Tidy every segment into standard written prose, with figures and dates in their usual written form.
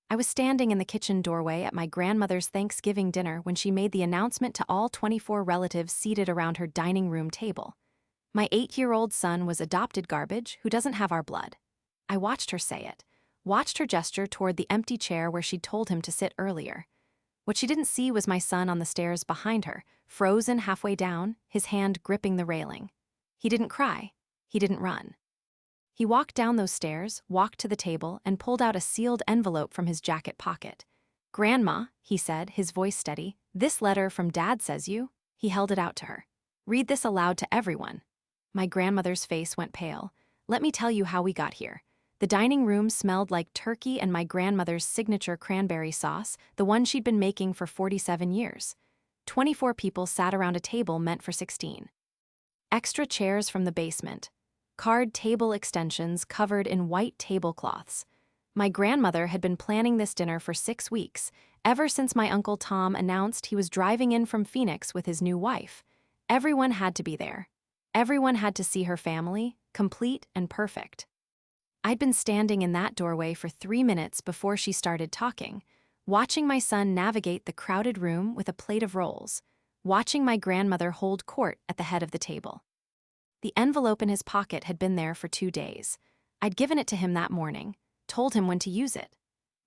I was standing in the kitchen doorway at my grandmother's Thanksgiving dinner when she made the announcement to all 24 relatives seated around her dining room table. My 8-year-old son was adopted garbage who doesn't have our blood. I watched her say it, watched her gesture toward the empty chair where she'd told him to sit earlier. What she didn't see was my son on the stairs behind her, frozen halfway down, his hand gripping the railing. He didn't cry. He didn't run. He walked down those stairs, walked to the table, and pulled out a sealed envelope from his jacket pocket. "Grandma," he said, his voice steady, "this letter from Dad says you." He held it out to her. "Read this aloud to everyone." My grandmother's face went pale. "Let me tell you how we got here." The dining room smelled like turkey and my grandmother's signature cranberry sauce, the one she'd been making for 47 years. 24 people sat around a table meant for 16. Extra chairs from the basement. Card table extensions covered in white tablecloths. My grandmother had been planning this dinner for 6 weeks, ever since my Uncle Tom announced he was driving in from Phoenix with his new wife. Everyone had to be there. Everyone had to see her family, complete and perfect. I'd been standing in that doorway for 3 minutes before she started talking, watching my son navigate the crowded room with a plate of rolls, watching my grandmother hold court at the head of the table. The envelope in his pocket had been there for 2 days. I'd given it to him that morning, told him when to use it.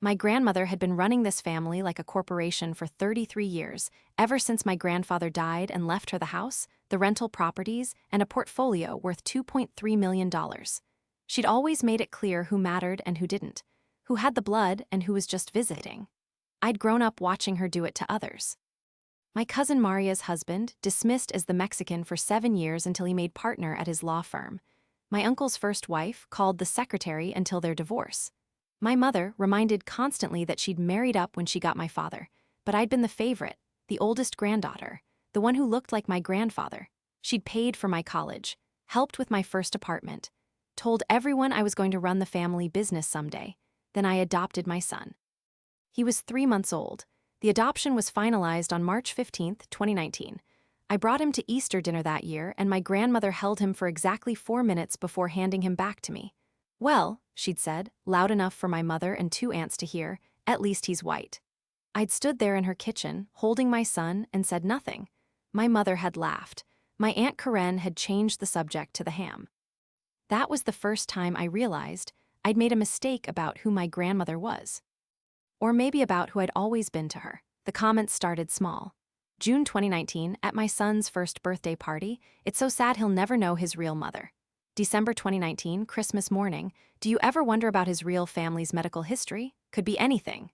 My grandmother had been running this family like a corporation for 33 years, ever since my grandfather died and left her the house, the rental properties, and a portfolio worth $2.3 million. She'd always made it clear who mattered and who didn't, who had the blood and who was just visiting. I'd grown up watching her do it to others. My cousin Maria's husband, dismissed as the Mexican for 7 years until he made partner at his law firm. My uncle's first wife, called the secretary until their divorce. My mother, reminded constantly that she'd married up when she got my father, but I'd been the favorite, the oldest granddaughter, the one who looked like my grandfather. She'd paid for my college, helped with my first apartment, told everyone I was going to run the family business someday. Then I adopted my son. He was 3 months old. The adoption was finalized on March 15, 2019. I brought him to Easter dinner that year, and my grandmother held him for exactly 4 minutes before handing him back to me. "Well," she'd said, loud enough for my mother and 2 aunts to hear, "at least he's white." I'd stood there in her kitchen, holding my son, and said nothing. My mother had laughed. My Aunt Karen had changed the subject to the ham. That was the first time I realized I'd made a mistake about who my grandmother was. Or maybe about who I'd always been to her. The comments started small. June 2019, at my son's first birthday party, "It's so sad he'll never know his real mother." December 2019, Christmas morning, "Do you ever wonder about his real family's medical history? Could be anything."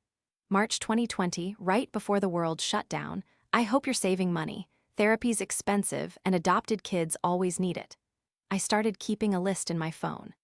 March 2020, right before the world shut down, "I hope you're saving money. Therapy's expensive and adopted kids always need it." I started keeping a list in my phone.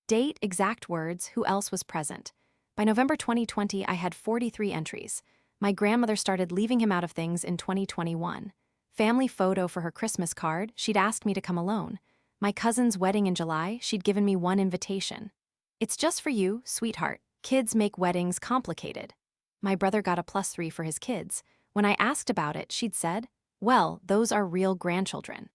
Date, exact words, who else was present. By November 2020, I had 43 entries. My grandmother started leaving him out of things in 2021. Family photo for her Christmas card, she'd asked me to come alone. My cousin's wedding in July, she'd given me one invitation. "It's just for you, sweetheart. Kids make weddings complicated." My brother got a +3 for his kids. When I asked about it, she'd said, "Well, those are real grandchildren."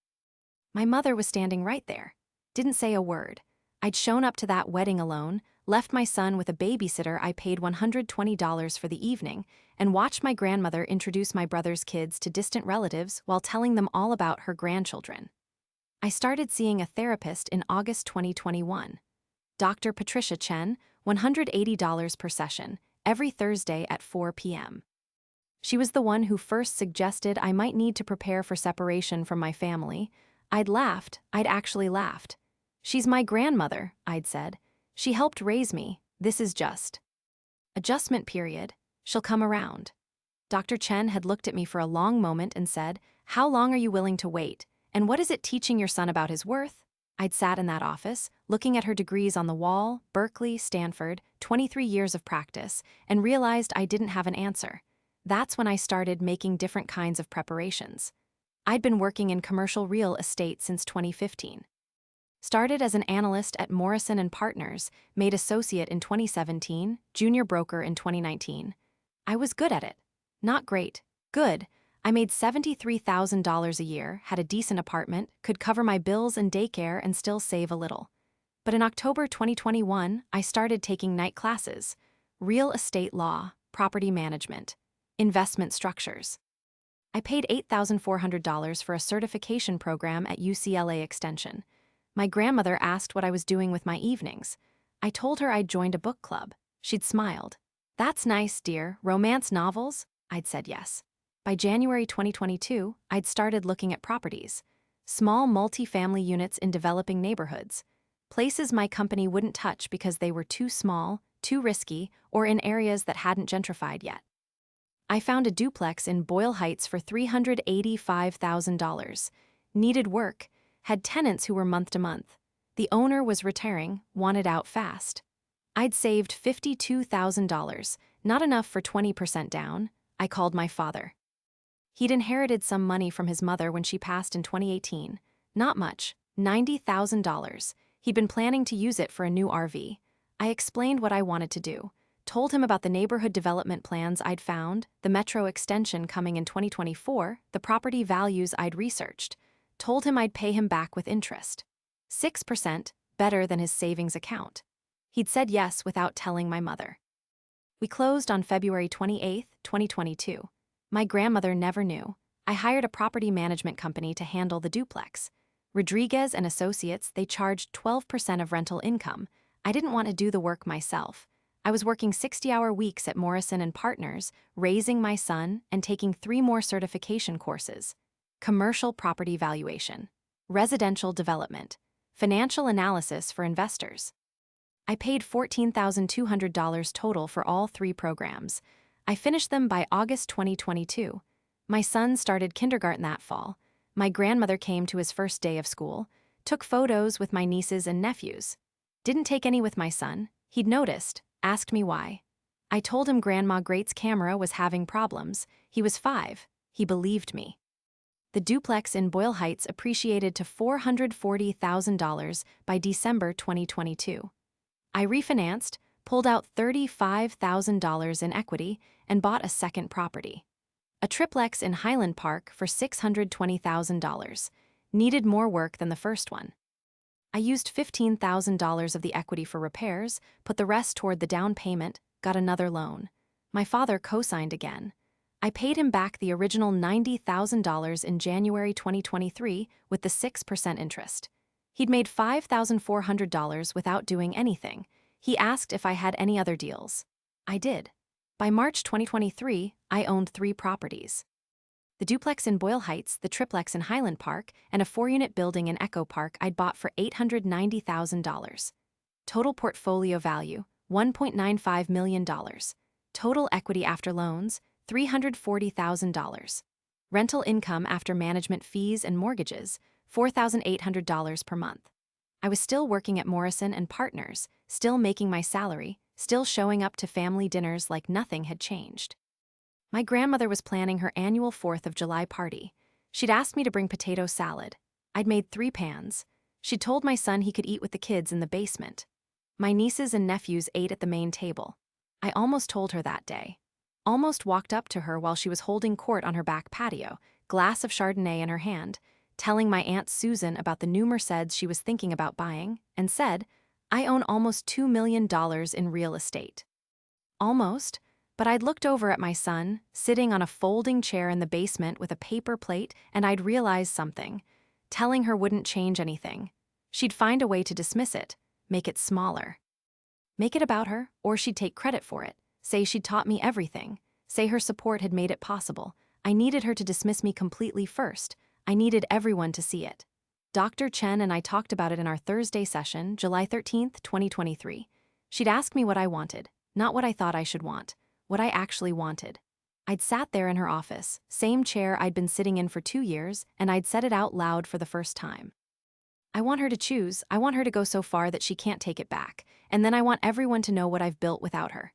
My mother was standing right there. Didn't say a word. I'd shown up to that wedding alone, left my son with a babysitter I paid $120 for the evening, and watched my grandmother introduce my brother's kids to distant relatives while telling them all about her grandchildren. I started seeing a therapist in August 2021. Dr. Patricia Chen, $180 per session, every Thursday at 4 p.m. She was the one who first suggested I might need to prepare for separation from my family. I'd laughed. I'd actually laughed. "She's my grandmother," I'd said. "She helped raise me. This is just adjustment period. She'll come around." Dr. Chen had looked at me for a long moment and said, "How long are you willing to wait? And what is it teaching your son about his worth?" I'd sat in that office, looking at her degrees on the wall, Berkeley, Stanford, 23 years of practice, and realized I didn't have an answer. That's when I started making different kinds of preparations. I'd been working in commercial real estate since 2015. Started as an analyst at Morrison & Partners, made associate in 2017, junior broker in 2019. I was good at it. Not great. Good. I made $73,000 a year, had a decent apartment, could cover my bills and daycare and still save a little. But in October 2021, I started taking night classes. real estate law, property management, investment structures. I paid $8,400 for a certification program at UCLA Extension. My grandmother asked what I was doing with my evenings. I told her I'd joined a book club. She'd smiled. "That's nice, dear. Romance novels?" I'd said yes. By January 2022, I'd started looking at properties. Small multi-family units in developing neighborhoods. Places my company wouldn't touch because they were too small, too risky, or in areas that hadn't gentrified yet. I found a duplex in Boyle Heights for $385,000. Needed work, had tenants who were month to month. The owner was retiring, wanted out fast. I'd saved $52,000, not enough for 20% down. I called my father. He'd inherited some money from his mother when she passed in 2018. Not much, $90,000. He'd been planning to use it for a new RV. I explained what I wanted to do. Told him about the neighborhood development plans I'd found, the metro extension coming in 2024, the property values I'd researched. Told him I'd pay him back with interest. 6%, better than his savings account. He'd said yes without telling my mother. We closed on February 28, 2022. My grandmother never knew. I hired a property management company to handle the duplex. Rodriguez and Associates, they charged 12% of rental income. I didn't want to do the work myself. I was working 60-hour weeks at Morrison and Partners, raising my son, and taking 3 more certification courses. Commercial property valuation, residential development, financial analysis for investors. I paid $14,200 total for all 3 programs. I finished them by August 2022. My son started kindergarten that fall. My grandmother came to his first day of school, took photos with my nieces and nephews. Didn't take any with my son. He'd noticed, asked me why. I told him Grandma Great's camera was having problems. He was 5. He believed me. The duplex in Boyle Heights appreciated to $440,000 by December 2022. I refinanced, pulled out $35,000 in equity, and bought a second property. A triplex in Highland Park for $620,000. Needed more work than the first one. I used $15,000 of the equity for repairs, put the rest toward the down payment, got another loan. My father co-signed again. I paid him back the original $90,000 in January 2023 with the 6% interest. He'd made $5,400 without doing anything. He asked if I had any other deals. I did. By March 2023, I owned 3 properties. The duplex in Boyle Heights, the triplex in Highland Park, and a 4-unit building in Echo Park I'd bought for $890,000. Total portfolio value, $1.95 million. Total equity after loans, $340,000. Rental income after management fees and mortgages, $4,800 per month. I was still working at Morrison and Partners, still making my salary, still showing up to family dinners like nothing had changed. My grandmother was planning her annual 4th of July party. She'd asked me to bring potato salad. I'd made 3 pans. She'd told my son he could eat with the kids in the basement. My nieces and nephews ate at the main table. I almost told her that day. Almost walked up to her while she was holding court on her back patio, glass of Chardonnay in her hand, telling my Aunt Susan about the new Mercedes she was thinking about buying, and said, "I own almost $2 million in real estate." Almost. But I'd looked over at my son, sitting on a folding chair in the basement with a paper plate, and I'd realized something. Telling her wouldn't change anything. She'd find a way to dismiss it, make it smaller. Make it about her, or she'd take credit for it, say she'd taught me everything, say her support had made it possible. I needed her to dismiss me completely first. I needed everyone to see it. Dr. Chen and I talked about it in our Thursday session, July 13, 2023. She'd ask me what I wanted, not what I thought I should want. What I actually wanted. I'd sat there in her office, same chair I'd been sitting in for 2 years, and I'd said it out loud for the first time. I want her to choose. I want her to go so far that she can't take it back, and then I want everyone to know what I've built without her.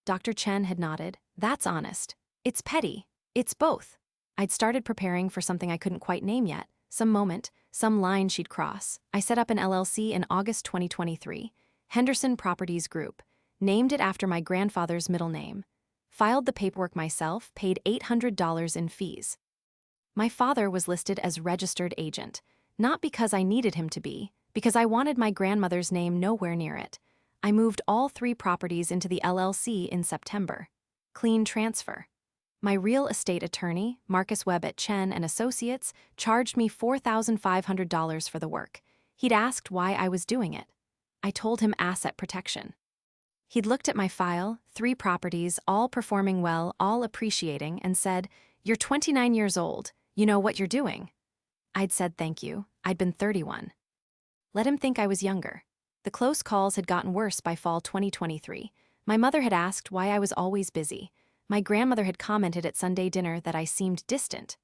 Dr. Chen had nodded. That's honest. It's petty. It's both. I'd started preparing for something I couldn't quite name yet, some moment, some line she'd cross. I set up an LLC in August 2023, Henderson Properties Group, named it after my grandfather's middle name. Filed the paperwork myself, paid $800 in fees. My father was listed as registered agent, not because I needed him to be, because I wanted my grandmother's name nowhere near it. I moved all 3 properties into the LLC in September. Clean transfer. My real estate attorney, Marcus Webb at Chen and Associates, charged me $4,500 for the work. He'd asked why I was doing it. I told him asset protection. He'd looked at my file, 3 properties, all performing well, all appreciating, and said, "You're 29 years old. You know what you're doing." I'd said thank you. I'd been 31. Let him think I was younger. The close calls had gotten worse by fall 2023. My mother had asked why I was always busy. My grandmother had commented at Sunday dinner that I seemed distant.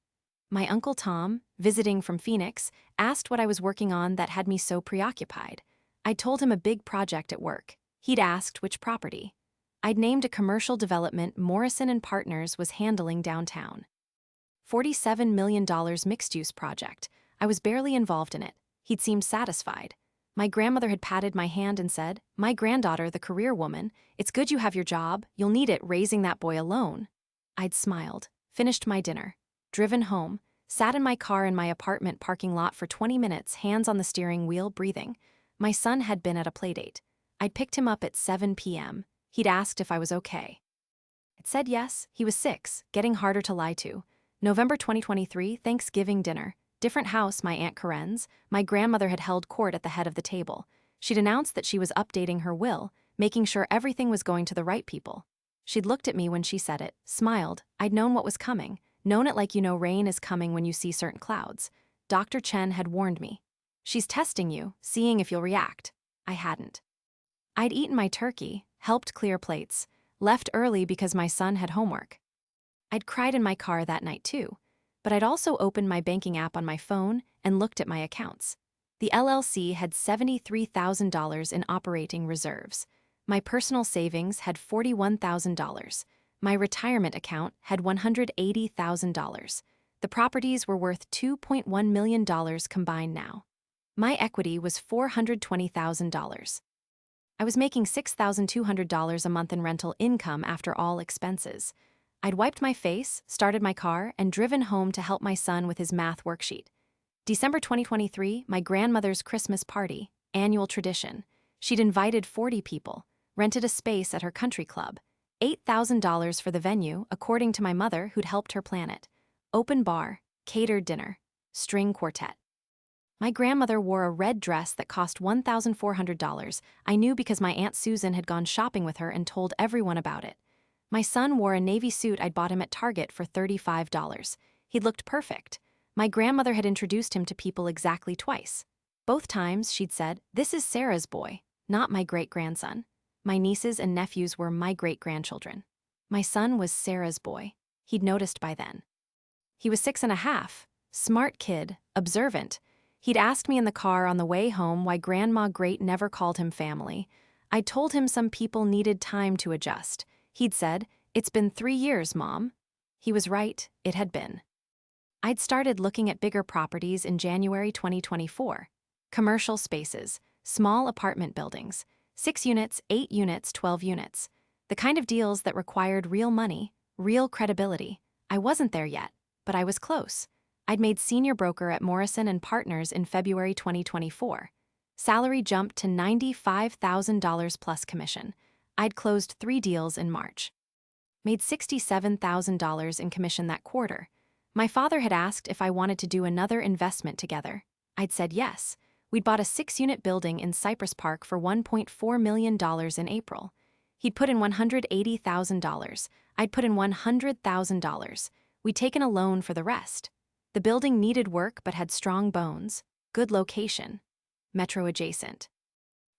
My Uncle Tom, visiting from Phoenix, asked what I was working on that had me so preoccupied. I told him a big project at work. He'd asked which property. I'd named a commercial development Morrison and Partners was handling downtown. $47 million mixed-use project. I was barely involved in it. He'd seemed satisfied. My grandmother had patted my hand and said, "My granddaughter, the career woman, it's good you have your job. You'll need it raising that boy alone." I'd smiled, finished my dinner, driven home, sat in my car in my apartment parking lot for 20 minutes, hands on the steering wheel, breathing. My son had been at a playdate. I'd picked him up at 7 p.m. He'd asked if I was okay. I'd said yes. He was 6, getting harder to lie to. November 2023, Thanksgiving dinner. Different house, my Aunt Karen's. My grandmother had held court at the head of the table. She'd announced that she was updating her will, making sure everything was going to the right people. She'd looked at me when she said it, smiled. I'd known what was coming. Known it like you know rain is coming when you see certain clouds. Dr. Chen had warned me. "She's testing you, seeing if you'll react." I hadn't. I'd eaten my turkey, helped clear plates, left early because my son had homework. I'd cried in my car that night too, but I'd also opened my banking app on my phone and looked at my accounts. The LLC had $73,000 in operating reserves. My personal savings had $41,000. My retirement account had $180,000. The properties were worth $2.1 million combined now. My equity was $420,000. I was making $6,200 a month in rental income after all expenses. I'd wiped my face, started my car, and driven home to help my son with his math worksheet. December 2023, my grandmother's Christmas party, annual tradition. She'd invited 40 people, rented a space at her country club. $8,000 for the venue, according to my mother who'd helped her plan it. Open bar, catered dinner, string quartet. My grandmother wore a red dress that cost $1,400. I knew because my Aunt Susan had gone shopping with her and told everyone about it. My son wore a navy suit I'd bought him at Target for $35. He'd looked perfect. My grandmother had introduced him to people exactly twice. Both times she'd said, "This is Sarah's boy, not my great-grandson." My nieces and nephews were my great-grandchildren. My son was Sarah's boy. He'd noticed by then. He was 6.5, smart kid, observant. He'd asked me in the car on the way home why Grandma Great never called him family. I told him some people needed time to adjust. He'd said, "It's been 3 years, Mom." He was right, it had been. I'd started looking at bigger properties in January 2024. Commercial spaces, small apartment buildings, 6 units, 8 units, 12 units. The kind of deals that required real money, real credibility. I wasn't there yet, but I was close. I'd made senior broker at Morrison and Partners in February 2024. Salary jumped to $95,000 plus commission. I'd closed 3 deals in March. Made $67,000 in commission that quarter. My father had asked if I wanted to do another investment together. I'd said yes. We'd bought a 6-unit building in Cypress Park for $1.4 million in April. He'd put in $180,000. I'd put in $100,000. We'd taken a loan for the rest. The building needed work but had strong bones. Good location. Metro adjacent.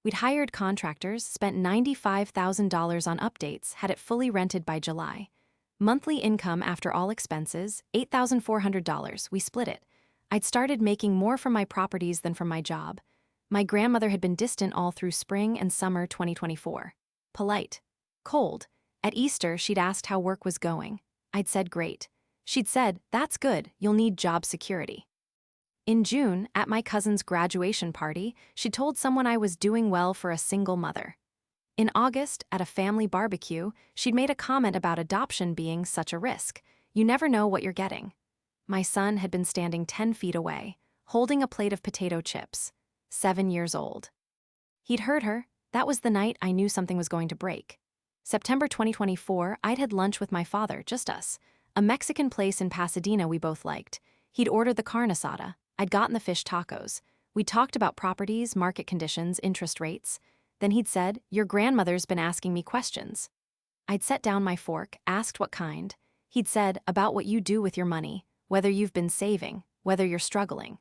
We'd hired contractors, spent $95,000 on updates, had it fully rented by July. Monthly income after all expenses, $8,400. We split it. I'd started making more from my properties than from my job. My grandmother had been distant all through spring and summer 2024. Polite. Cold. At Easter, she'd asked how work was going. I'd said great. She'd said, "That's good, you'll need job security." In June, at my cousin's graduation party, she told someone I was doing well for a single mother. In August, at a family barbecue, she'd made a comment about adoption being such a risk. You never know what you're getting. My son had been standing 10 feet away, holding a plate of potato chips, 7 years old. He'd heard her, That was the night I knew something was going to break. September 2024, I'd had lunch with my father, just us. A Mexican place in Pasadena we both liked. He'd ordered the carne asada. I'd gotten the fish tacos. We talked about properties, market conditions, interest rates. Then he'd said, "Your grandmother's been asking me questions." I'd set down my fork, asked what kind. He'd said, "About what you do with your money, whether you've been saving, whether you're struggling."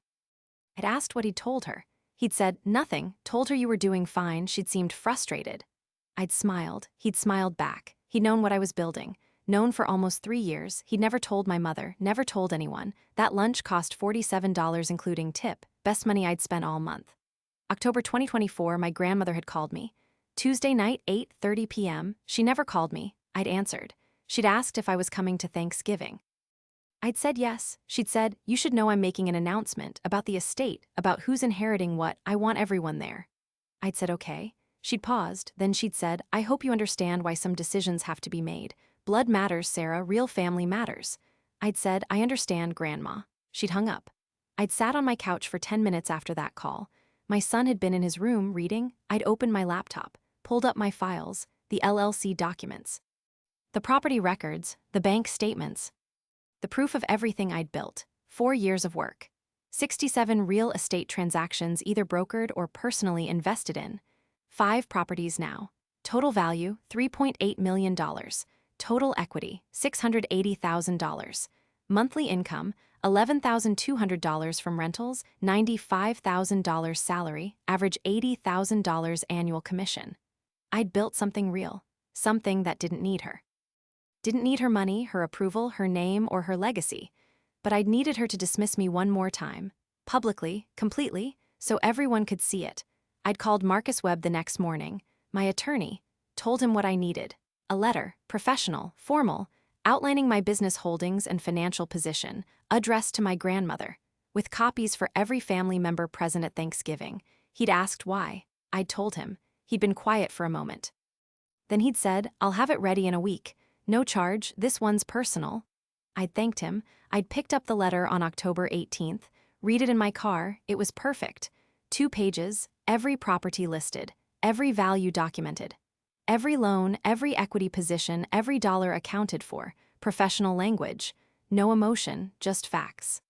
I'd asked what he'd told her. He'd said, "Nothing, told her you were doing fine, she'd seemed frustrated." I'd smiled, he'd smiled back. He'd known what I was building. Known for almost 3 years, he'd never told my mother, never told anyone. That lunch cost $47 including tip, best money I'd spent all month. October 2024, my grandmother had called me. Tuesday night, 8:30 p.m., she never called me. I'd answered. She'd asked if I was coming to Thanksgiving. I'd said yes. She'd said, "You should know I'm making an announcement about the estate, about who's inheriting what, I want everyone there." I'd said okay. She'd paused, then she'd said, "I hope you understand why some decisions have to be made. Blood matters, Sarah, real family matters." I'd said, "I understand, Grandma." She'd hung up. I'd sat on my couch for 10 minutes after that call. My son had been in his room reading. I'd opened my laptop, pulled up my files, the LLC documents, the property records, the bank statements, the proof of everything I'd built, 4 years of work, 67 real estate transactions either brokered or personally invested in, 5 properties now, total value $3.8 million, total equity $680,000, monthly income $11,200 from rentals, $95,000 salary, average $80,000 annual commission. I'd built something real, something that didn't need her. Didn't need her money, her approval, her name, or her legacy. But I'd needed her to dismiss me one more time, publicly, completely, so everyone could see it. I'd called Marcus Webb the next morning, my attorney, told him what I needed. A letter, professional, formal, outlining my business holdings and financial position, addressed to my grandmother, with copies for every family member present at Thanksgiving. He'd asked why. I'd told him. He'd been quiet for a moment. Then he'd said, "I'll have it ready in a week. No charge, this one's personal." I'd thanked him. I'd picked up the letter on October 18th, read it in my car. It was perfect. 2 pages, every property listed, every value documented, every loan, every equity position, every dollar accounted for, professional language, no emotion, just facts.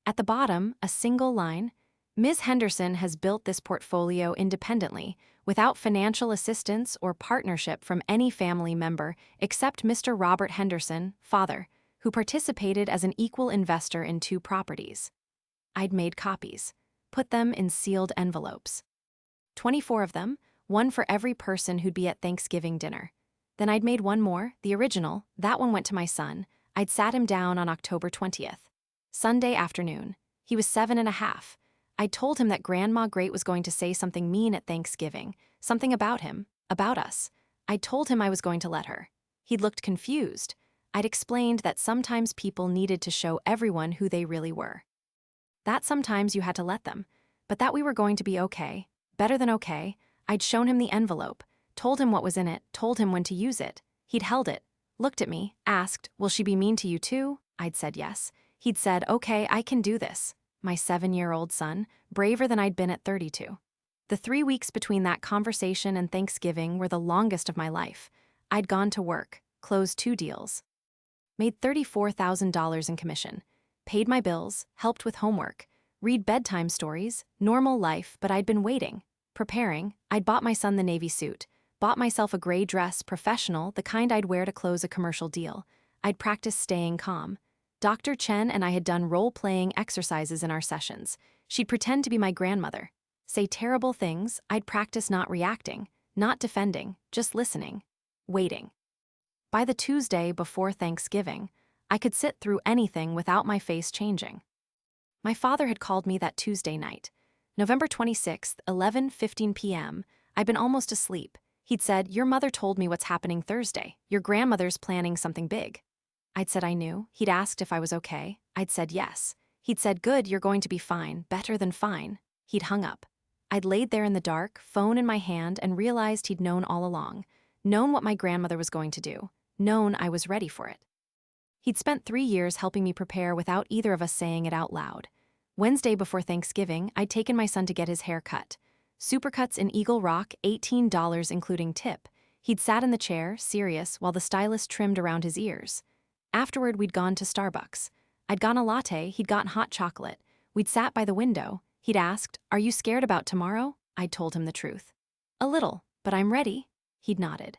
At the bottom, a single line, "Ms. Henderson has built this portfolio independently, without financial assistance or partnership from any family member except Mr. Robert Henderson, father, who participated as an equal investor in 2 properties." I'd made copies, put them in sealed envelopes. 24 of them, one for every person who'd be at Thanksgiving dinner. Then I'd made one more, the original. That one went to my son. I'd sat him down on October 20th. Sunday afternoon. He was 7.5. I'd told him that Grandma Great was going to say something mean at Thanksgiving, something about him, about us. I'd told him I was going to let her. He'd looked confused. I'd explained that sometimes people needed to show everyone who they really were. That sometimes you had to let them, but that we were going to be okay, better than okay. I'd shown him the envelope, told him what was in it, told him when to use it. He'd held it, looked at me, asked, "Will she be mean to you too?" I'd said yes. He'd said, "Okay, I can do this." My 7-year-old son, braver than I'd been at 32. The 3 weeks between that conversation and Thanksgiving were the longest of my life. I'd gone to work, closed 2 deals, made $34,000 in commission, paid my bills, helped with homework, read bedtime stories, normal life, but I'd been waiting, preparing. I'd bought my son the Navy suit, bought myself a gray dress, professional, the kind I'd wear to close a commercial deal. I'd practiced staying calm. Dr. Chen and I had done role-playing exercises in our sessions. She'd pretend to be my grandmother, say terrible things. I'd practice not reacting, not defending, just listening, waiting. By the Tuesday before Thanksgiving, I could sit through anything without my face changing. My father had called me that Tuesday night, November 26th, 11:15 p.m. I'd been almost asleep. He'd said, "Your mother told me what's happening Thursday. Your grandmother's planning something big." I'd said I knew. He'd asked if I was okay. I'd said yes. He'd said, "Good, you're going to be fine, better than fine." He'd hung up. I'd laid there in the dark, phone in my hand, and realized he'd known all along. Known what my grandmother was going to do. Known I was ready for it. He'd spent 3 years helping me prepare without either of us saying it out loud. Wednesday before Thanksgiving, I'd taken my son to get his hair cut. Supercuts in Eagle Rock, $18 including tip. He'd sat in the chair, serious, while the stylist trimmed around his ears. Afterward, we'd gone to Starbucks. I'd gotten a latte, he'd gotten hot chocolate. We'd sat by the window. He'd asked, "Are you scared about tomorrow?" I'd told him the truth. "A little, but I'm ready." He'd nodded.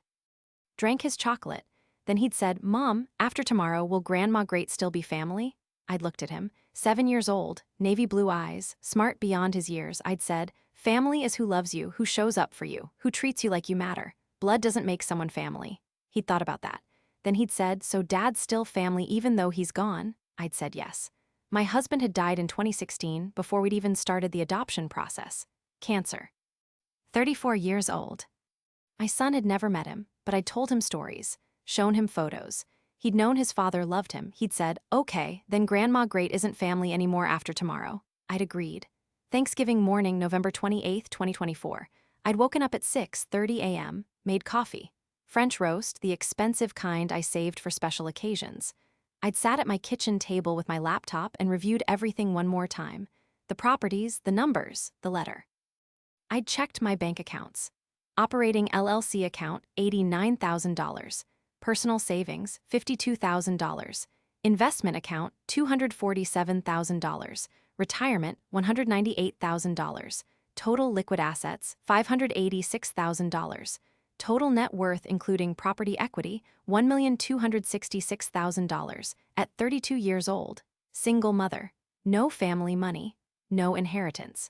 Drank his chocolate. Then he'd said, "Mom, after tomorrow, will Grandma Great still be family?" I'd looked at him, 7 years old, navy blue eyes, smart beyond his years. I'd said, "Family is who loves you, who shows up for you, who treats you like you matter. Blood doesn't make someone family." He'd thought about that. Then he'd said, "So Dad's still family even though he's gone?" I'd said yes. My husband had died in 2016 before we'd even started the adoption process. Cancer. 34 years old. My son had never met him, but I'd told him stories, shown him photos. He'd known his father loved him. He'd said, "Okay, then Grandma Great isn't family anymore after tomorrow." I'd agreed. Thanksgiving morning, November 28, 2024. I'd woken up at 6:30 a.m., made coffee. French roast, the expensive kind I saved for special occasions. I'd sat at my kitchen table with my laptop and reviewed everything one more time. The properties, the numbers, the letter. I'd checked my bank accounts. Operating LLC account, $89,000. Personal savings, $52,000. Investment account, $247,000. Retirement, $198,000. Total liquid assets, $586,000. Total net worth including property equity, $1,266,000. At 32 years old. Single mother. No family money. No inheritance.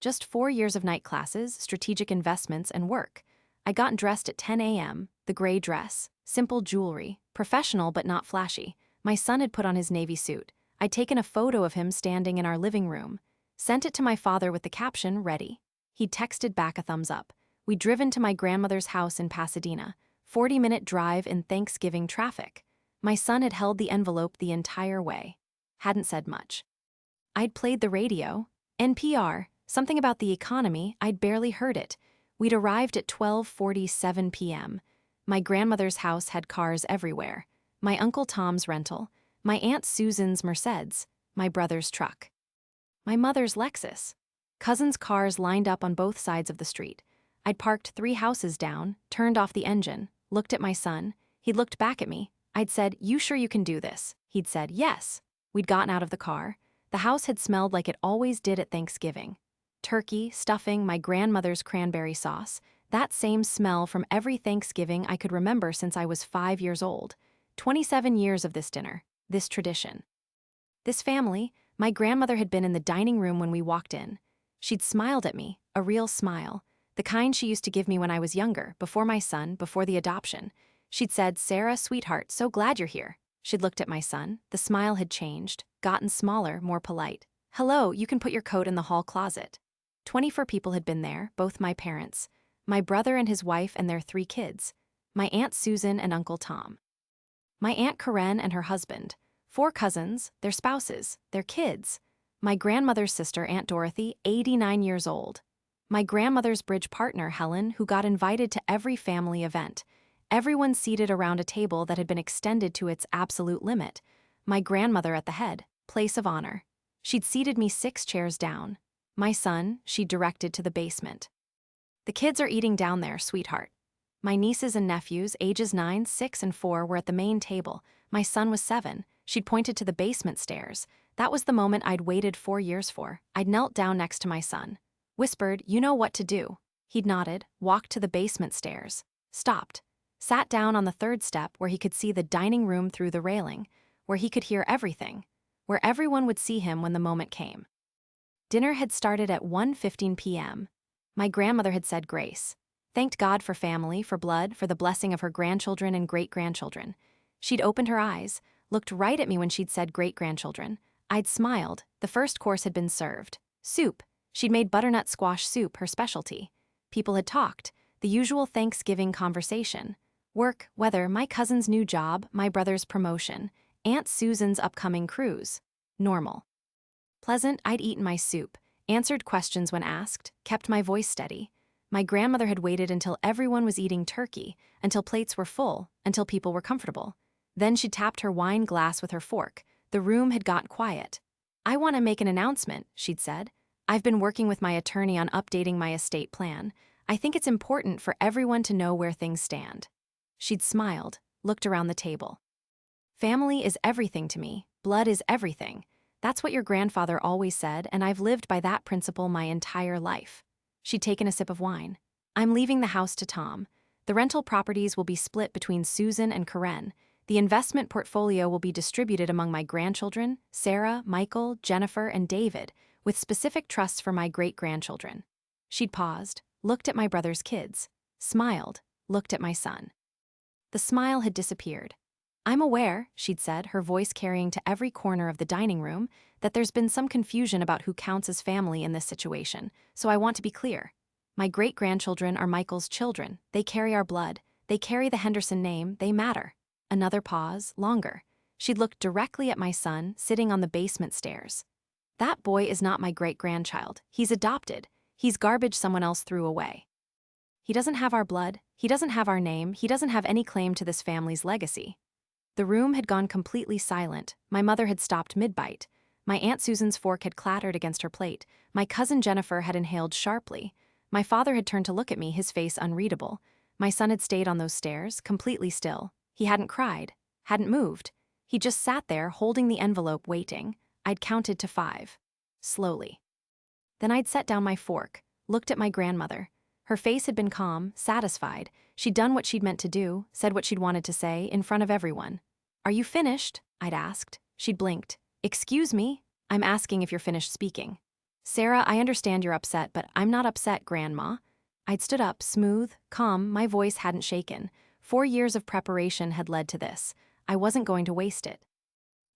Just 4 years of night classes, strategic investments, and work. I'd gotten dressed at 10 a.m., the gray dress, simple jewelry, professional but not flashy. My son had put on his navy suit. I'd taken a photo of him standing in our living room. Sent it to my father with the caption, "Ready." He'd texted back a thumbs up. We'd driven to my grandmother's house in Pasadena. 40-minute drive in Thanksgiving traffic. My son had held the envelope the entire way. Hadn't said much. I'd played the radio. NPR. Something about the economy, I'd barely heard it. We'd arrived at 12:47 p.m. My grandmother's house had cars everywhere. My Uncle Tom's rental, my Aunt Susan's Mercedes, my brother's truck. My mother's Lexus. Cousins' cars lined up on both sides of the street. I'd parked 3 houses down, turned off the engine, looked at my son. He'd looked back at me. I'd said, "You sure you can do this?" He'd said, "Yes." We'd gotten out of the car. The house had smelled like it always did at Thanksgiving. Turkey, stuffing, my grandmother's cranberry sauce, that same smell from every Thanksgiving I could remember since I was 5 years old. 27 years of this dinner, this tradition. This family, my grandmother had been in the dining room when we walked in. She'd smiled at me, a real smile, the kind she used to give me when I was younger, before my son, before the adoption. She'd said, "Sarah, sweetheart, so glad you're here." She'd looked at my son. The smile had changed, gotten smaller, more polite. "Hello, you can put your coat in the hall closet." 24 people had been there, both my parents, my brother and his wife and their 3 kids, my Aunt Susan and Uncle Tom. My Aunt Karen and her husband, 4 cousins, their spouses, their kids, my grandmother's sister, Aunt Dorothy, 89 years old, my grandmother's bridge partner, Helen, who got invited to every family event, everyone seated around a table that had been extended to its absolute limit, my grandmother at the head, place of honor. She'd seated me 6 chairs down. My son, she directed to the basement. "The kids are eating down there, sweetheart." My nieces and nephews, ages 9, 6, and 4, were at the main table. My son was 7. She'd pointed to the basement stairs. That was the moment I'd waited 4 years for. I'd knelt down next to my son. Whispered, "You know what to do." He'd nodded, walked to the basement stairs. Stopped. Sat down on the 3rd step where he could see the dining room through the railing, where he could hear everything, where everyone would see him when the moment came. Dinner had started at 1:15 p.m. My grandmother had said grace. Thanked God for family, for blood, for the blessing of her grandchildren and great-grandchildren. She'd opened her eyes, looked right at me when she'd said great-grandchildren. I'd smiled. The first course had been served. Soup. She'd made butternut squash soup her specialty. People had talked. The usual Thanksgiving conversation. Work, weather, my cousin's new job, my brother's promotion, Aunt Susan's upcoming cruise. Normal. Pleasant, I'd eaten my soup, answered questions when asked, kept my voice steady. My grandmother had waited until everyone was eating turkey, until plates were full, until people were comfortable. Then she tapped her wine glass with her fork. The room had got quiet. "I want to make an announcement," she'd said. I've been working with my attorney on updating my estate plan. I think it's important for everyone to know where things stand. She'd smiled, looked around the table. Family is everything to me. Blood is everything. That's what your grandfather always said, and I've lived by that principle my entire life. She'd taken a sip of wine. I'm leaving the house to Tom. The rental properties will be split between Susan and Karen. The investment portfolio will be distributed among my grandchildren, Sarah, Michael, Jennifer, and David, with specific trusts for my great-grandchildren. She'd paused, looked at my brother's kids, smiled, looked at my son. The smile had disappeared. I'm aware, she'd said, her voice carrying to every corner of the dining room, that there's been some confusion about who counts as family in this situation, so I want to be clear. My great-grandchildren are Michael's children. They carry our blood. They carry the Henderson name. They matter. Another pause, longer. She'd looked directly at my son, sitting on the basement stairs. That boy is not my great-grandchild. He's adopted. He's garbage someone else threw away. He doesn't have our blood. He doesn't have our name. He doesn't have any claim to this family's legacy. The room had gone completely silent. My mother had stopped mid-bite. My Aunt Susan's fork had clattered against her plate. My cousin Jennifer had inhaled sharply. My father had turned to look at me, his face unreadable. My son had stayed on those stairs, completely still. He hadn't cried, hadn't moved. He just sat there, holding the envelope, waiting. I'd counted to 5. Slowly. Then I'd set down my fork, looked at my grandmother. Her face had been calm, satisfied. She'd done what she'd meant to do, said what she'd wanted to say, in front of everyone. Are you finished? I'd asked. She'd blinked. Excuse me? I'm asking if you're finished speaking. Sarah, I understand you're upset, but I'm not upset, Grandma. I'd stood up, smooth, calm, my voice hadn't shaken. 4 years of preparation had led to this. I wasn't going to waste it.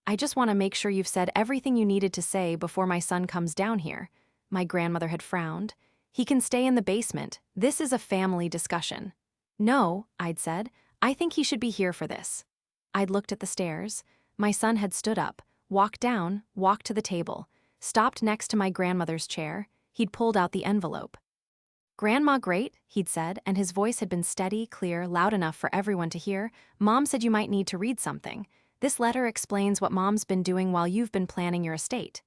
I just want to make sure you've said everything you needed to say before my son comes down here. My grandmother had frowned. He can stay in the basement. This is a family discussion. No, I'd said. I think he should be here for this. I'd looked at the stairs. My son had stood up, walked down, walked to the table, stopped next to my grandmother's chair. He'd pulled out the envelope. Grandma, great, he'd said, and his voice had been steady, clear, loud enough for everyone to hear. Mom said you might need to read something. This letter explains what Mom's been doing while you've been planning your estate.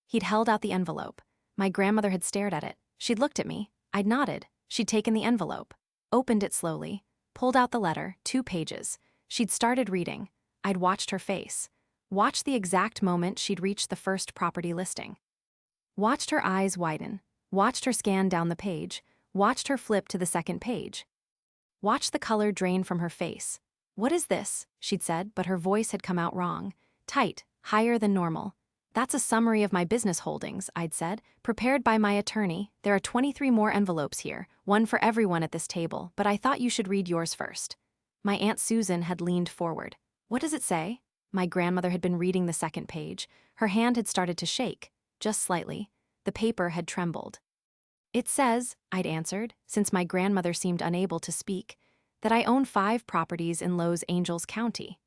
He'd held out the envelope. My grandmother had stared at it. She'd looked at me. I'd nodded. She'd taken the envelope, opened it slowly, pulled out the letter, 2 pages. She'd started reading. I'd watched her face. Watched the exact moment she'd reached the first property listing. Watched her eyes widen. Watched her scan down the page. Watched her flip to the second page. Watched the color drain from her face. What is this? She'd said, but her voice had come out wrong. Tight, higher than normal. That's a summary of my business holdings, I'd said, prepared by my attorney. There are 23 more envelopes here, one for everyone at this table, but I thought you should read yours first. My Aunt Susan had leaned forward. What does it say? My grandmother had been reading the second page. Her hand had started to shake, just slightly. The paper had trembled. It says, I'd answered, since my grandmother seemed unable to speak, that I own 5 properties in Los Angeles County.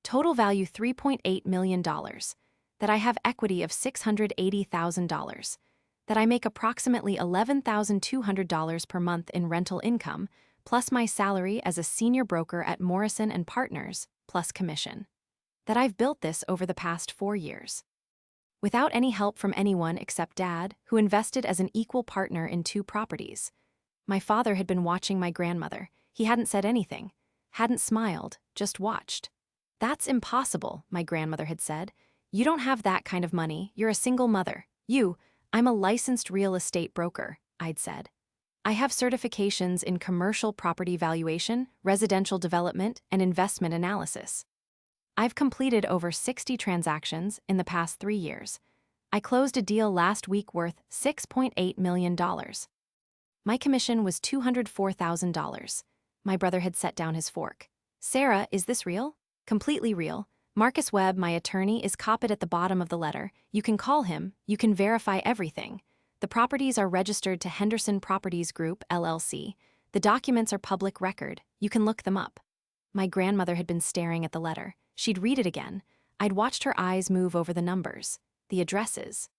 Total value $3.8 million. That I have equity of $680,000. That I make approximately $11,200 per month in rental income, plus my salary as a senior broker at Morrison & Partners, plus commission. That I've built this over the past 4 years. Without any help from anyone except Dad, who invested as an equal partner in 2 properties. My father had been watching my grandmother. He hadn't said anything, hadn't smiled, just watched. That's impossible, my grandmother had said. You don't have that kind of money. You're a single mother. I'm a licensed real estate broker, I'd said. I have certifications in commercial property valuation, residential development, and investment analysis. I've completed over 60 transactions in the past 3 years. I closed a deal last week worth $6.8 million. My commission was $204,000. My brother had set down his fork. Sarah, is this real? Completely real. Marcus Webb, my attorney, is copied at the bottom of the letter. You can call him. You can verify everything. The properties are registered to Henderson Properties Group, LLC. The documents are public record. You can look them up. My grandmother had been staring at the letter. She'd read it again. I'd watched her eyes move over the numbers, the addresses,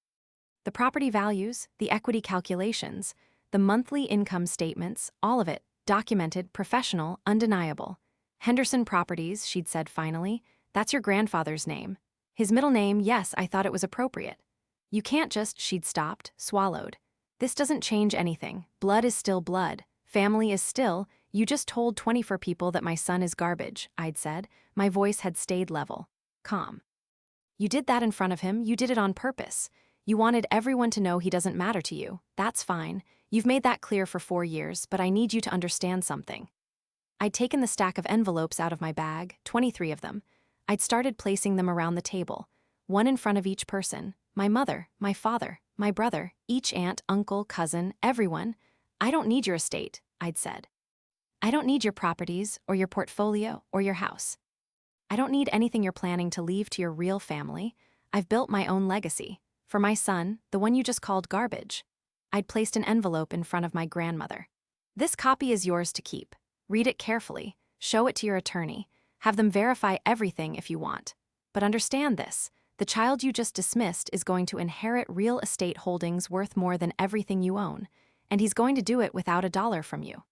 the property values, the equity calculations, the monthly income statements, all of it, documented, professional, undeniable. Henderson Properties, she'd said finally. That's your grandfather's name. His middle name, yes, I thought it was appropriate. You can't just, she'd stopped, swallowed. This doesn't change anything. Blood is still blood. Family is still, you just told 24 people that my son is garbage, I'd said. My voice had stayed level. Calm. You did that in front of him, you did it on purpose. You wanted everyone to know he doesn't matter to you. That's fine. You've made that clear for 4 years, but I need you to understand something. I'd taken the stack of envelopes out of my bag, 23 of them. I'd started placing them around the table, one in front of each person. My mother, my father, my brother, each aunt, uncle, cousin, everyone. I don't need your estate, I'd said. I don't need your properties, or your portfolio, or your house. I don't need anything you're planning to leave to your real family. I've built my own legacy. For my son, the one you just called garbage. I'd placed an envelope in front of my grandmother. This copy is yours to keep. Read it carefully. Show it to your attorney. Have them verify everything if you want. But understand this. The child you just dismissed is going to inherit real estate holdings worth more than everything you own, and he's going to do it without $1 from you.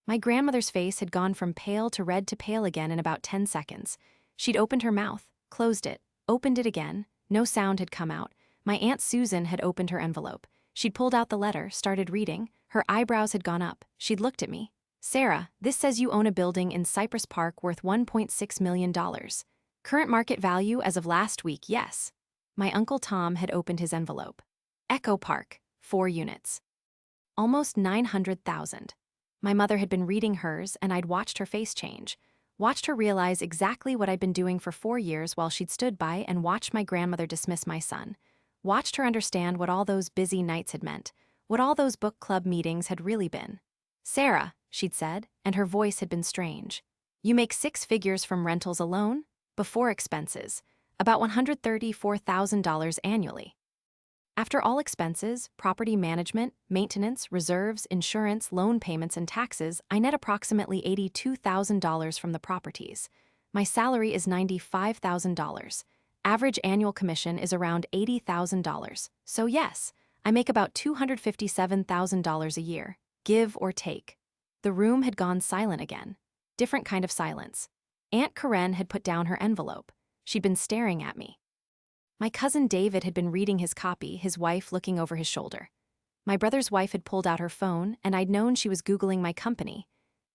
My grandmother's face had gone from pale to red to pale again in about 10 seconds. She'd opened her mouth, closed it, opened it again. No sound had come out. My Aunt Susan had opened her envelope. She'd pulled out the letter, started reading. Her eyebrows had gone up. She'd looked at me. Sarah, this says you own a building in Cypress Park worth $1.6 million. Current market value as of last week, yes. My Uncle Tom had opened his envelope. Echo Park, 4 units. Almost 900,000. My mother had been reading hers, and I'd watched her face change. Watched her realize exactly what I'd been doing for 4 years while she'd stood by and watched my grandmother dismiss my son. Watched her understand what all those busy nights had meant, what all those book club meetings had really been. Sarah, she'd said, and her voice had been strange. You make 6 figures from rentals alone? Before expenses, about $134,000 annually. After all expenses, property management, maintenance, reserves, insurance, loan payments, and taxes, I net approximately $82,000 from the properties. My salary is $95,000. Average annual commission is around $80,000. So yes, I make about $257,000 a year, give or take. The room had gone silent again. Different kind of silence. Aunt Karen had put down her envelope. She'd been staring at me. My cousin David had been reading his copy, his wife looking over his shoulder. My brother's wife had pulled out her phone, and I'd known she was Googling my company.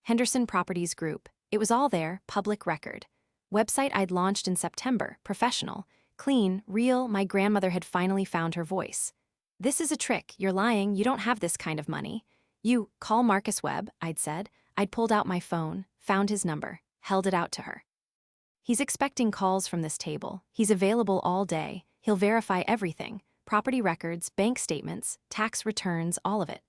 Henderson Properties Group. It was all there, public record. Website I'd launched in September, professional, clean, real. My grandmother had finally found her voice. This is a trick, you're lying, you don't have this kind of money. You, call Marcus Webb, I'd said. I'd pulled out my phone, found his number, held it out to her. He's expecting calls from this table. He's available all day. He'll verify everything. Property records, bank statements, tax returns, all of it.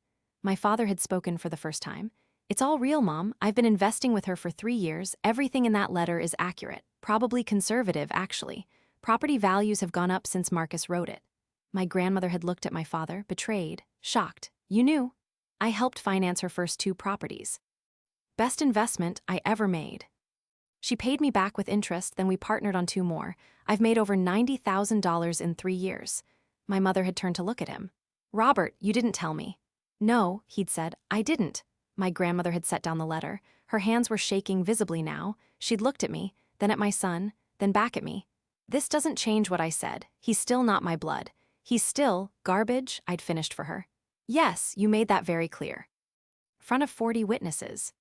My father had spoken for the first time. It's all real, Mom. I've been investing with her for 3 years. Everything in that letter is accurate. Probably conservative, actually. Property values have gone up since Marcus wrote it. My grandmother had looked at my father, betrayed, shocked. You knew. I helped finance her first 2 properties. Best investment I ever made. She paid me back with interest, then we partnered on 2 more. I've made over $90,000 in 3 years. My mother had turned to look at him. Robert, you didn't tell me. No, he'd said, I didn't. My grandmother had set down the letter. Her hands were shaking visibly now. She'd looked at me, then at my son, then back at me. This doesn't change what I said. He's still not my blood. He's still garbage, I'd finished for her. Yes, you made that very clear. Front of 40 witnesses.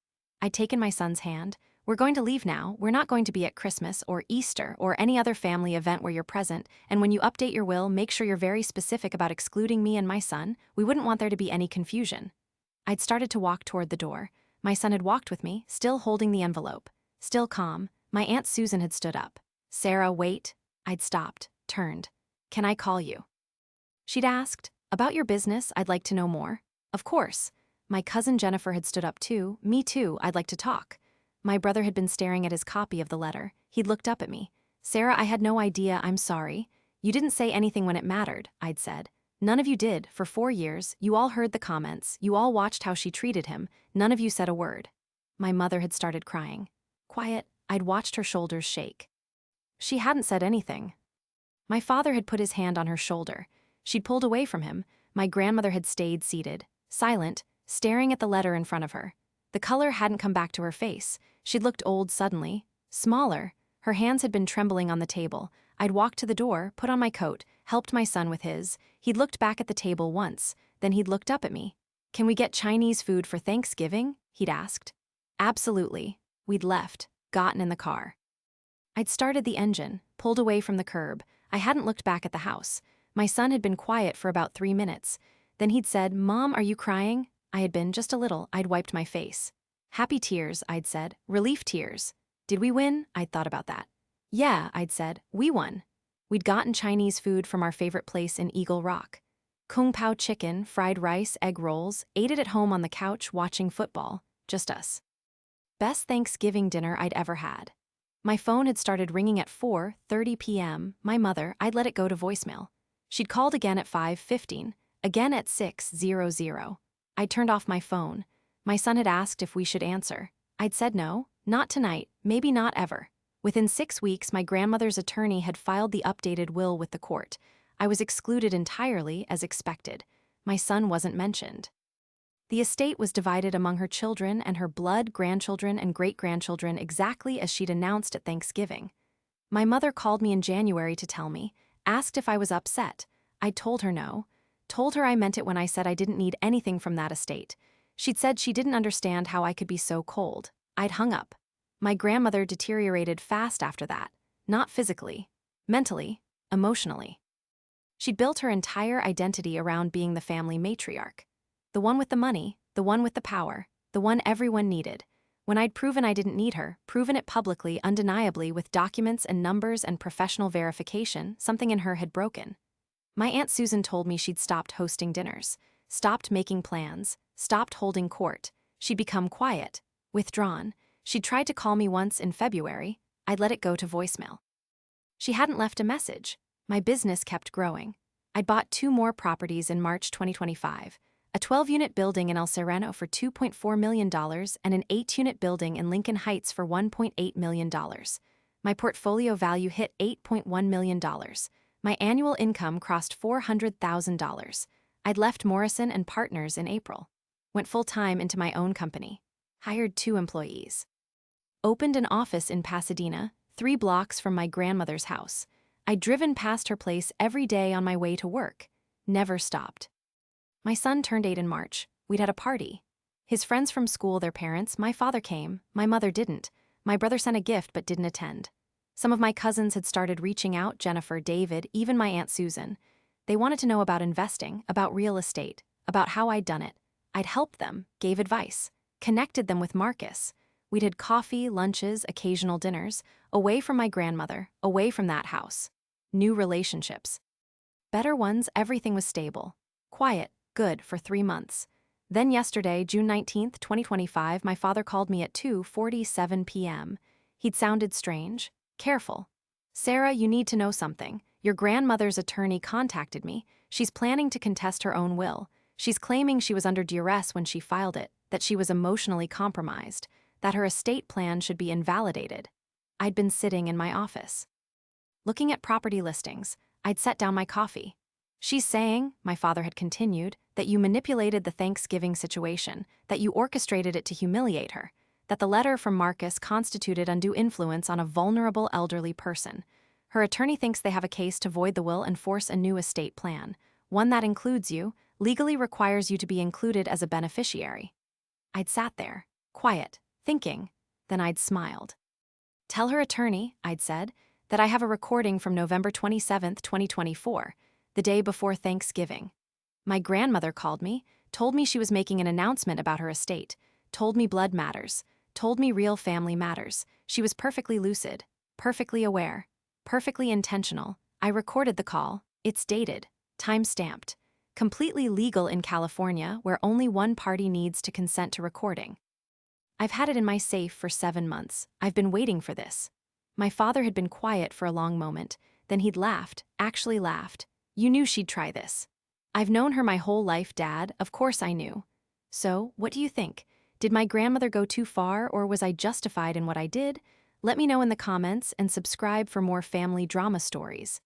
I'd taken my son's hand. We're going to leave now. We're not going to be at Christmas or Easter or any other family event where you're present, and when you update your will, make sure you're very specific about excluding me and my son. We wouldn't want there to be any confusion. I'd started to walk toward the door. My son had walked with me, still holding the envelope. Still calm. My Aunt Susan had stood up. Sarah, wait. I'd stopped, turned. Can I call you? She'd asked, about your business, I'd like to know more. Of course. My cousin Jennifer had stood up too. Me too, I'd like to talk. My brother had been staring at his copy of the letter. He'd looked up at me. Sarah, I had no idea, I'm sorry. You didn't say anything when it mattered, I'd said. None of you did, for 4 years. You all heard the comments. You all watched how she treated him. None of you said a word. My mother had started crying. Quiet, I'd watched her shoulders shake. She hadn't said anything. My father had put his hand on her shoulder. She'd pulled away from him. My grandmother had stayed seated, silent, staring at the letter in front of her. The color hadn't come back to her face. She'd looked old suddenly, smaller. Her hands had been trembling on the table. I'd walked to the door, put on my coat, helped my son with his. He'd looked back at the table once, then he'd looked up at me. "Can we get Chinese food for Thanksgiving?" he'd asked. Absolutely. We'd left, gotten in the car. I'd started the engine, pulled away from the curb. I hadn't looked back at the house. My son had been quiet for about 3 minutes. Then he'd said, "Mom, are you crying?" I had been, just a little. I'd wiped my face. "Happy tears," I'd said. "Relief tears." "Did we win?" I'd thought about that. "Yeah," I'd said. "We won." We'd gotten Chinese food from our favorite place in Eagle Rock. Kung Pao chicken, fried rice, egg rolls, ate it at home on the couch watching football. Just us. Best Thanksgiving dinner I'd ever had. My phone had started ringing at 4:30 p.m. My mother, I'd let it go to voicemail. She'd called again at 5:15, again at 6:00. I turned off my phone. My son had asked if we should answer. I'd said no, not tonight, maybe not ever. Within 6 weeks, my grandmother's attorney had filed the updated will with the court. I was excluded entirely, as expected. My son wasn't mentioned. The estate was divided among her children and her blood grandchildren and great-grandchildren exactly as she'd announced at Thanksgiving. My mother called me in January to tell me, asked if I was upset. I told her no. Told her I meant it when I said I didn't need anything from that estate. She'd said she didn't understand how I could be so cold. I'd hung up. My grandmother deteriorated fast after that. Not physically. Mentally. Emotionally. She'd built her entire identity around being the family matriarch. The one with the money, the one with the power, the one everyone needed. When I'd proven I didn't need her, proven it publicly, undeniably, with documents and numbers and professional verification, something in her had broken. My Aunt Susan told me she'd stopped hosting dinners, stopped making plans, stopped holding court. She'd become quiet, withdrawn. She'd tried to call me once in February. I'd let it go to voicemail. She hadn't left a message. My business kept growing. I'd bought 2 more properties in March 2025. A 12-unit building in El Sereno for $2.4 million and an 8-unit building in Lincoln Heights for $1.8 million. My portfolio value hit $8.1 million. My annual income crossed $400,000. I'd left Morrison and Partners in April. Went full-time into my own company. Hired 2 employees. Opened an office in Pasadena, 3 blocks from my grandmother's house. I'd driven past her place every day on my way to work. Never stopped. My son turned 8 in March. We'd had a party. His friends from school, their parents, my father came, my mother didn't. My brother sent a gift but didn't attend. Some of my cousins had started reaching out, Jennifer, David, even my Aunt Susan. They wanted to know about investing, about real estate, about how I'd done it. I'd helped them, gave advice, connected them with Marcus. We'd had coffee, lunches, occasional dinners, away from my grandmother, away from that house. New relationships. Better ones, everything was stable. Quiet. Good for 3 months. Then yesterday, June 19th, 2025, my father called me at 2:47 p.m. He'd sounded strange, careful. "Sarah, you need to know something. Your grandmother's attorney contacted me. She's planning to contest her own will. She's claiming she was under duress when she filed it, that she was emotionally compromised, that her estate plan should be invalidated." I'd been sitting in my office, looking at property listings. I'd set down my coffee. "She's saying," my father had continued, "that you manipulated the Thanksgiving situation, that you orchestrated it to humiliate her, that the letter from Marcus constituted undue influence on a vulnerable elderly person. Her attorney thinks they have a case to void the will and force a new estate plan, one that includes you, legally requires you to be included as a beneficiary." I'd sat there, quiet, thinking. Then I'd smiled. "Tell her attorney," I'd said, "that I have a recording from November 27th, 2024, the day before Thanksgiving. My grandmother called me, told me she was making an announcement about her estate, told me blood matters, told me real family matters. She was perfectly lucid, perfectly aware, perfectly intentional. I recorded the call. It's dated, time-stamped, completely legal in California, where only one party needs to consent to recording. I've had it in my safe for 7 months. I've been waiting for this." My father had been quiet for a long moment. Then he'd laughed, actually laughed. "You knew she'd try this." "I've known her my whole life, Dad. Of course I knew." "So, what do you think? Did my grandmother go too far, or was I justified in what I did? Let me know in the comments and subscribe for more family drama stories.